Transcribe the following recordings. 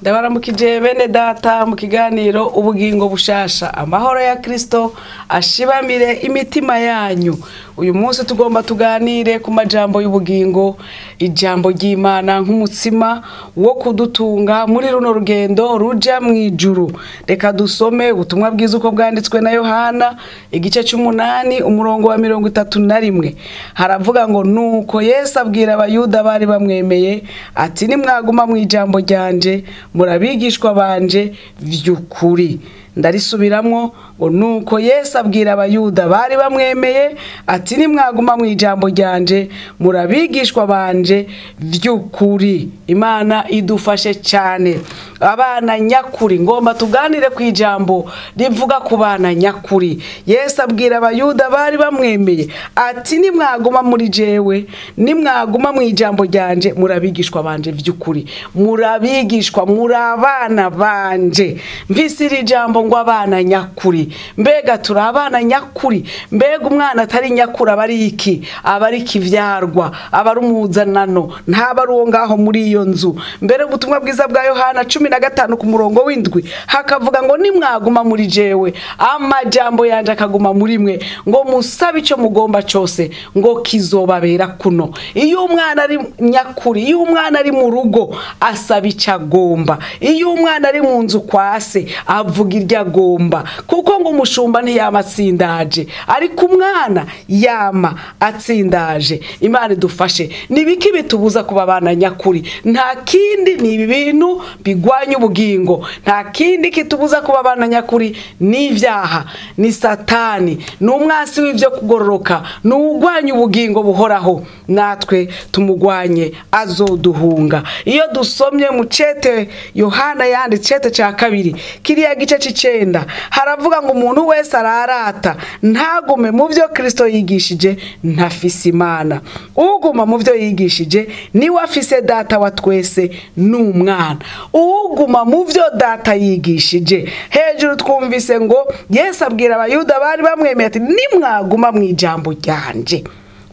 Ndabaramukije bene data mu kiganiro ubugingo bushasha, amahoro ya Kristo ashibamire imitima yanyu. Uyu munsi tugomba tuganire ku majambo y'ubugingo, ijambo ry'Imana nk'umutsima wo kudutunga muri runo rugendo ruja mwijuru. Reka dusome ubutumwa bwiza uko bwanditswe na Yohana igice c'8 umurongo wa 31. Haravuga ngo nuko Yesu abwira abayuda bari bamwemeye ati nimwaguma mu ijambo ryanje murabigishwa banje vy'ukuri. Ndarisubiramwo ngo nuko Yesu abwira abayuda bari bamwemeye ati nimwaguma mu ijambo ryanje murabigishwa banje vy'ukuri. Imana idufashe cyane. Abana nyakuri, ngomba tuganire ku ijambo rivuga ku bana nyakuri. Yesu abwira abayuda bari bamwemeye ati nimwaguma muri jewe, nimwaguma mu ijambo ryanje murabigishwa banje vy'ukuri. Murabigishwa, muri abana banje. Mvisiri ijambo ngo abana nyakuri. Mbega turi abana nyakuri? Mbega umwana atari nyakuri abari iki? Abari kivyarwa, abari umuzanano, ntabari uwo ngaho muri iyo nzu. Mbere ubutumwa bwiza bwa Yohana 15 ku murongo w'indwi hakavuga ngo nimwaguma muri jewe amajambo yanje akaguma muri mwe, ngo musabe ico mugomba cyose ngo kizobabera kuno. Iyo umwana ari nyakuri, iyo umwana ari mu rugo asaba ico agomba, iyo umwana ari mu nzu kwase avuga irya agomba, kuko ngo umushumba ntiyamatsindaje ariko umwana yama atsindaje. Imana idufashe. Nibiki bitubuza kuba abana nyakuri? Nta kindi, ni ibi bintu bigwanya ubugingo. Nta kindi kitubuza kuba abana nyakuri ni ivyaha, ni Satani, ni umwasi w'ivyo kugororoka, ni ugwanya ubugingo buhoraho. Natwe tumugwanye azoduhunga. Iyo dusomye mu cete Yohana yanditse cete ca 2 kiriya gice c'9 haravuga ngo umuntu wese ararata ntagume mu byo Kristo yigishije ntafise Imana. Uguma mu byo yigishije ni wafise data wa twese n'umwana. Uguma mu byo data yigishije. Hejuru twumvise ngo Yesu abwira abayuda bari bamwemeye ati nimwaguma mu ijambo ryanje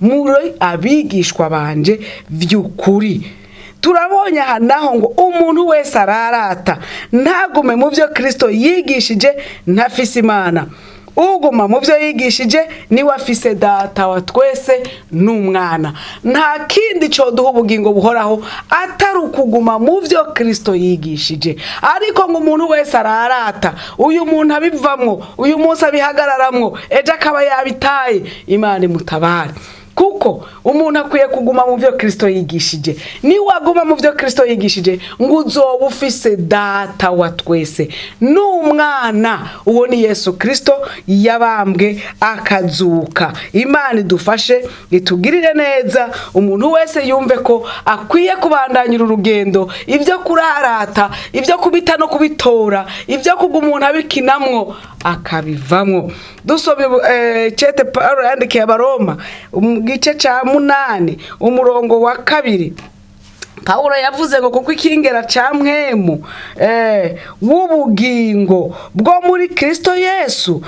muri abigishwa banje vy'ukuri. Turabonye hanaho ngo umuntu wese ararata ntagume mu byo Kristo yigishije ntafise Imana. Uguma mu byo yigishije ni wafise data wa twese n'umwana. Nta kindi cyo duha ubugingo buhoraho atari ukuguma mu byo Kristo yigishije. Ariko ngo umuntu wese ararata, uyu muntu abivamwo, uyu munsi abihagararamwo, ejo akaba yabitaye. Imana imutabare. Kuko umuntu akwiye kuguma mu byo Kristo yigishije. Ni waguma mu byo Kristo yigishije ngo uzoba ufise data wa twese n'umwana. Uwo ni Yesu Kristo yabambwe akazuka. Imana idufashe itugirire neza. Umuntu wese yumve ko akwiye kubandanyira urugendo, ibyo kurarata, ibyo kubita no kubitora, ibyo kuguma umuntu abikinamwo akabivamwo. Dusome cete Paulo yandikiye Abaroma gice ca 8 umurongo wa 2. Paulo yavuze ngo kuko ikingera ca mpwemu w'ubugingo bwo muri Kristo Yesu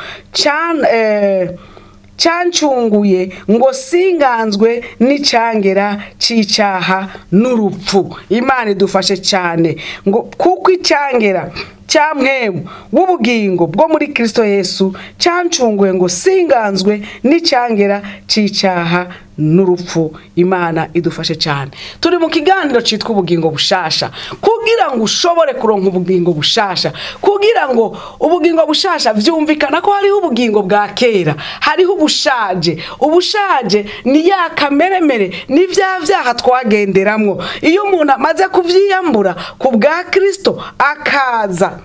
cancunguye ngo singanzwe n'icangera c'icaha n'urupfu. Imana idufashe cyane ngo kuko icangera cha mpwemu w'ubugingo bwo muri Kristo Yesu cancunguye ngo singanzwe n'icangera c'icaha n'urupfu. Imana idufashe cyane. Turi mu kiganiro citwa ubugingo bushasha. Kugira ngo ushobore kuronka ubugingo bushasha, kugira ngo ubugingo bushasha vyumvikana ko hariho ubugingo bwa kera, hariho ubushaje. Ubushaje ni ya kameremere, ni vyaha twagenderamwo. Iyo umuntu amaze kuvyiyambura ku bwa Kristo akaza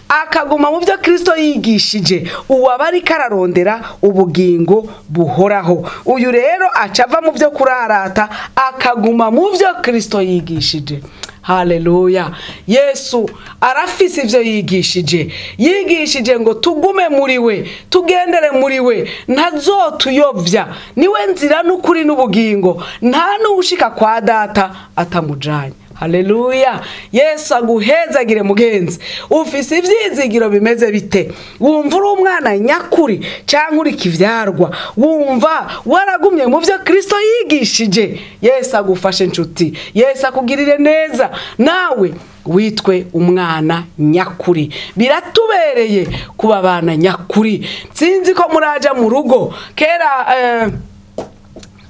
akaguma mu byo Kristo yigishije, uwabari kararondera ubugingo buhoraho. Uyu rero acava mu byo kurarata akaguma mu byo Kristo yigishije. Haleluya. Yesu arafise ivyo yigishije. Yigishije ngo tugume muri we, tugendere muri we, ntazotuyovya. Niwe nzira n'ukuri n'ubugingo. Nta nushika kwa data atamujanye. Haleluya. Yesu aguhezagire mugenzi. Ufise ivyizigiro bimeze bite? Wumva uri umwana nyakuri canke uri kivyarwa? Wumva waragumye mu byo Kristo yigishije? Yesu agufashe nshuti. Yesu akugirire neza. Nawe witwe umwana nyakuri. Biratubereye kuba abana nyakuri. Sinzi ko muraja mu rugo kera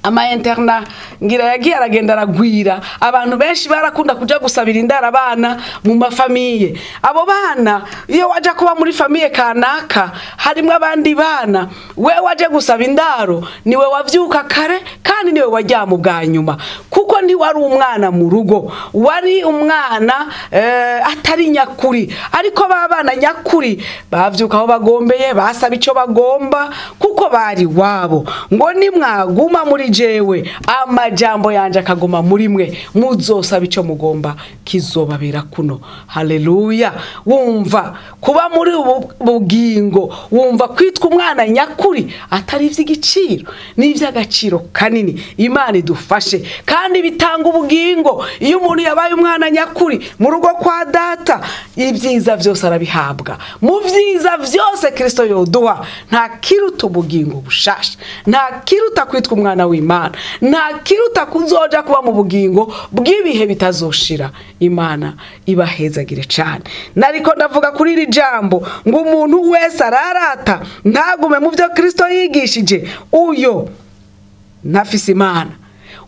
ama interna ngira yagiye aragenda aragwira, abantu benshi barakunda kuja gusabira indara abana mu mafamiye. Abo bana iyo waje kuba muri famiye kanaka harimo abandi bana, we waje gusaba indaro niwe wavyuka kare kandi niwe wajyama bwa nyuma, kuko ndi wari umwana mu rugo, wari umwana atari nyakuri. Ariko babana nyakuri bavyuka aho bagombeye, basaba ico bagomba kuko bari wabo. Ngo nimwaguma muri jewe amajambo yanje akaguma muri mwe, muzosaba ico mugomba kizobabera kuno. Haleluya. Wumva kuba muri bugingo, wumva kwitwa umwana nyakuri atari ivy'igiciro, ni ivy'agaciro kanini. Imana idufashe kandi bitanga ubugingo. Iyo umuntu yabaye umwana nyakuri mu rugo kwa data, ibyiza byose arabihabwa. Mu byiza byose Kristo yoduha nta kiruta ubugingo bushasha, nta kiruta kwitwa umwana w'Imana, nta kiruta kuzoja kuba mu bugingo bw'ibihe bitazoshira. Imana ibahezagire cyane. Nariko ndavuga kuri iri jambo ngo umuntu wese ararata ntagume mu byo Kristo yigishije, uyo ntafise Imana.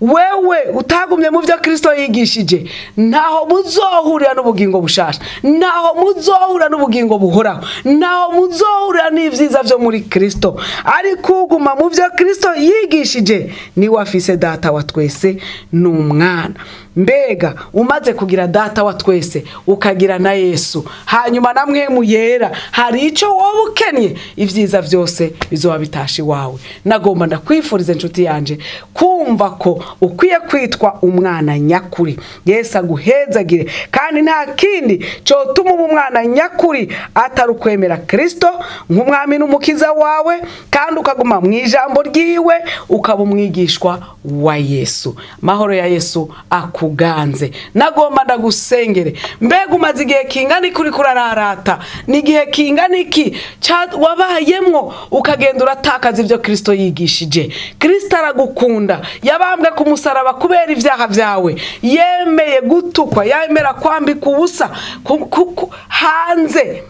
Wewe utagumye mu byo Kristo yigishije, naho muzohurira n'ubugingo bushasha, naho muzohurira n'ubugingo buhoraho, naho muzohurira n'ivyiza vyo muri Kristo. Ariko uguma mu byo Kristo yigishije ni wafise data wa twese n'umwana. Mbega umaze kugira data wa twese ukagira na Yesu, hanyuma namwe muyera, hari ico wowe ukenye, ivyiza vyose bizoba bitashi wawe. Nagomba ndakwifuriza inshuti yanje kumva ko ukwiye kwitwa umwana nyakuri. Yesu aguhezagire kandi nta kindi cotuma umwana nyakuri atari ukwemera Kristo nk'umwami n'umukiza wawe, kandi ukaguma mu ijambo ryiwe, ukaba umwigishwa wa Yesu. Mahoro ya Yesu akuganze. Nagomba ndagusengere. Mbega umaze igihe kingana iki uri kurararata? Ni igihe kingana iki wabayemwo ukagenda uratakaza ibyo Kristo yigishije? Kristo aragukunda, yabambwe ku musaraba kubera ivyaha vyawe, yemeye gutukwa, yemera kwambika ubusa hanze.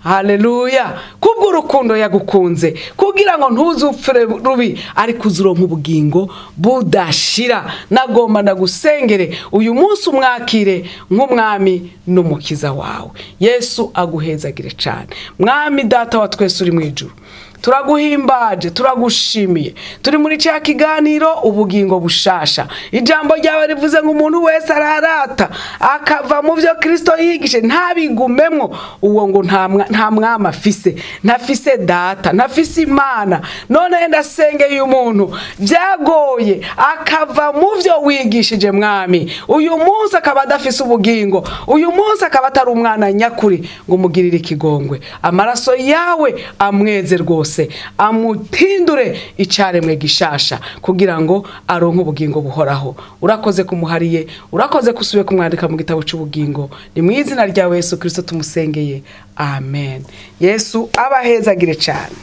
Haleluya. Kubwo urukundo yagukunze kugira ngo ntuzupfire rubi, ariko uzuronka ubugingo budashira. Nagomba ndagusengere uyu munsi umwakire nk'umwami n'umukiza wawe. Yesu aguhezagire cyane. Mwami data wa twese uri mu ijuru, turaguhimbaje, turagushimiye. Turi muri cya kiganiro ubugingo bushasha. Ijambo ryawe rivuze ngo umuntu wese ararata akava mu byo Kristo yigishe ntabigumemwo, uwo ngo nta mwama afise, ntafise data, ntafise Imana. None ndasengeye umuntu byagoye akava mu byo wigishije mwami, uyu munsi akaba adafise ubugingo, uyu munsi akaba atari umwana nyakuri, ngo mugirire ikigongwe. Amaraso yawe amweze rwose, amutindure icaremwe gishasha kugira ngo aronke ubugingo buhoraho. Urakoze kumuhariye, urakoze kusubiye kumwandika mu gitabo cy'ubugingo. Ni mu izina rya Yesu Kristo tumusengeye. Amen. Yesu abahezagire cyane.